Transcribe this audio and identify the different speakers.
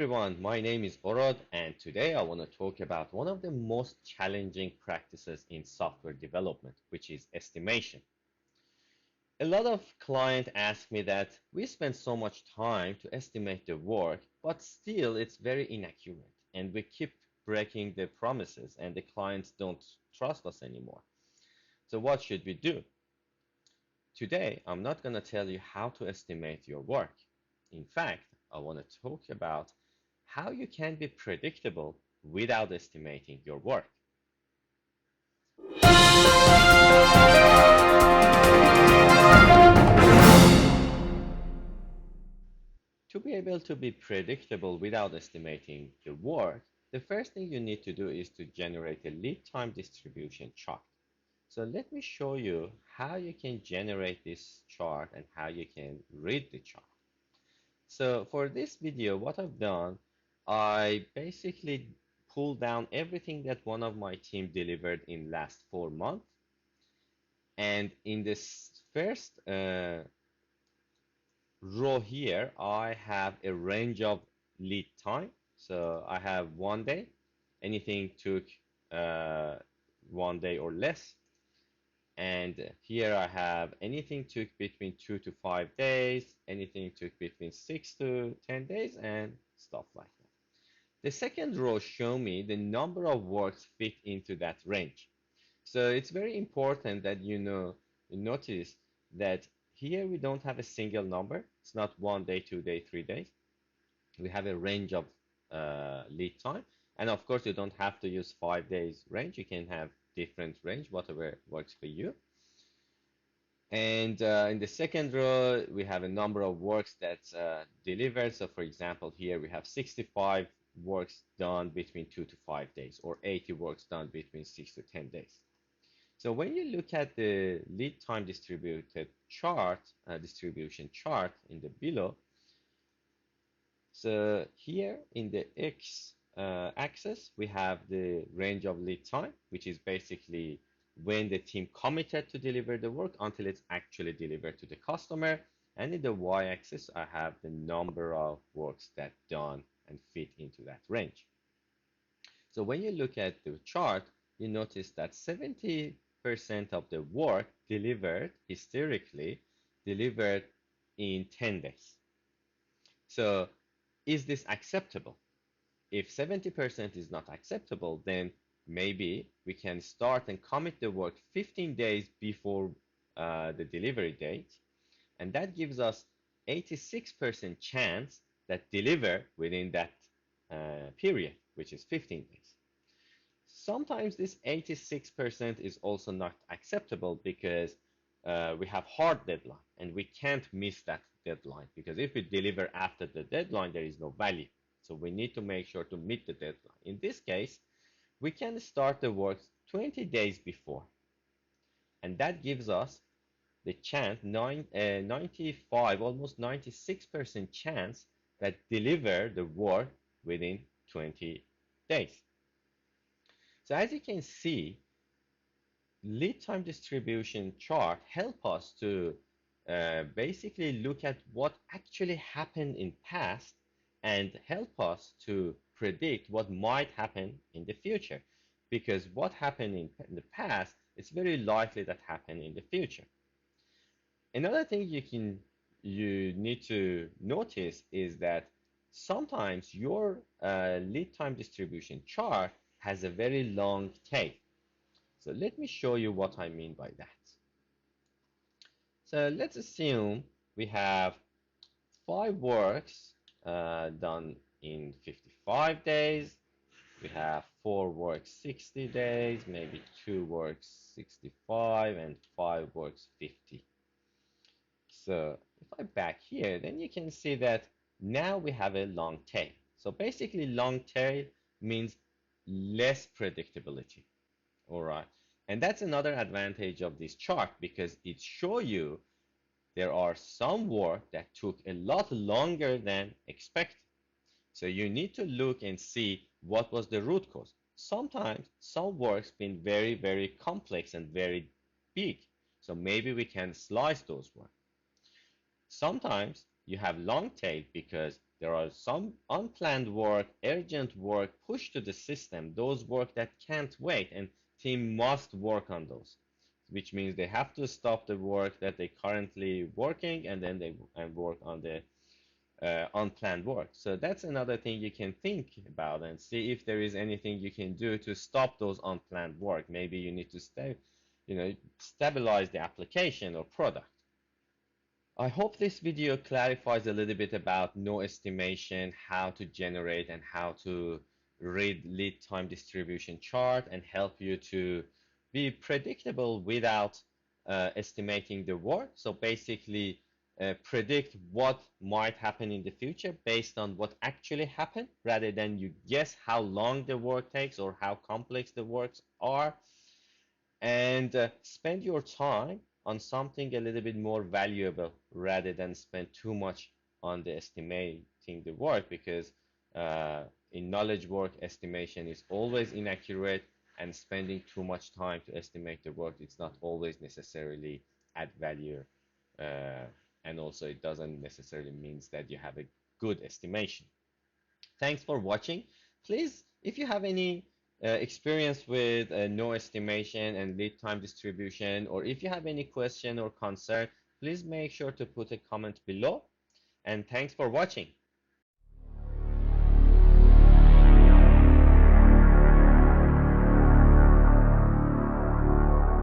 Speaker 1: Everyone, my name is Orod, and today I want to talk about one of the most challenging practices in software development, which is estimation. A lot of clients ask me that we spend so much time to estimate the work, but still it's very inaccurate, and we keep breaking the promises, and the clients don't trust us anymore. So what should we do? Today, I'm not going to tell you how to estimate your work. In fact, I want to talk about how you can be predictable without estimating your work. To be able to be predictable without estimating the work, the first thing you need to do is to generate a lead time distribution chart. So let me show you how you can generate this chart and how you can read the chart. So for this video, what I've done, I basically pulled down everything that one of my team delivered in last 4 months. And in this first row here, I have a range of lead time. So I have 1 day. Anything took 1 day or less. And here I have anything took between 2 to 5 days, anything took between 6 to 10 days, and stuff like that. The second row show me the number of works fit into that range. So it's very important that you notice that here we don't have a single number. It's not 1 day, 2 day, 3 days. We have a range of lead time. And of course, you don't have to use 5 days range. You can have different range, whatever works for you. And in the second row, we have a number of works that's delivered. So for example, here we have 65 works done between 2 to 5 days, or 80 works done between 6 to 10 days. So when you look at the lead time distributed chart, distribution chart in the below, so here in the X axis, we have the range of lead time, which is basically when the team committed to deliver the work until it's actually delivered to the customer. And in the Y-axis, I have the number of works that done and fit into that range. So when you look at the chart, you notice that 70% of the work delivered, historically, delivered in 10 days. So is this acceptable? If 70% is not acceptable, then maybe we can start and commit the work 15 days before the delivery date, and that gives us 86% chance that deliver within that period, which is 15 days. Sometimes this 86% is also not acceptable because we have hard deadline and we can't miss that deadline, because if we deliver after the deadline, there is no value. So we need to make sure to meet the deadline. In this case, we can start the work 20 days before, and that gives us the chance, 95, almost 96% chance that deliver the work within 20 days. So as you can see, lead time distribution chart help us to basically look at what actually happened in past and help us to predict what might happen in the future, because what happened in the past is very likely that happen in the future. Another thing you need to notice is that sometimes your lead time distribution chart has a very long tail. So let me show you what I mean by that. So let's assume we have 5 works done in 55 days. We have 4 works 60 days, maybe 2 works 65, and 5 works 50. So if I back here, then you can see that now we have a long tail. So basically long tail means less predictability. All right. And that's another advantage of this chart, because it shows you there are some work that took a lot longer than expected. So you need to look and see what was the root cause. Sometimes some work's been very, very complex and very big. So maybe we can slice those work. Sometimes you have long tail because There are some unplanned work, urgent work pushed to the system, those work that can't wait, and team must work on those, which means they have to stop the work that they currently working and then they and work on the unplanned work. So that's another thing you can think about and see if there is anything you can do to stop those unplanned work. Maybe you need to stabilize the application or product. I hope this video clarifies a little bit about no estimation, how to generate and how to read lead time distribution chart and help you to be predictable without estimating the work. So basically predict what might happen in the future based on what actually happened rather than you guess how long the work takes or how complex the works are, and spend your time on something a little bit more valuable rather than spend too much on the estimating the work, because in knowledge work estimation is always inaccurate, and spending too much time to estimate the work, it's not always necessarily add value, uh, and also it doesn't necessarily means that you have a good estimation. Thanks for watching. Please, if you have any experience with no estimation and lead time distribution, or if you have any question or concern, please make sure to put a comment below. And thanks for watching.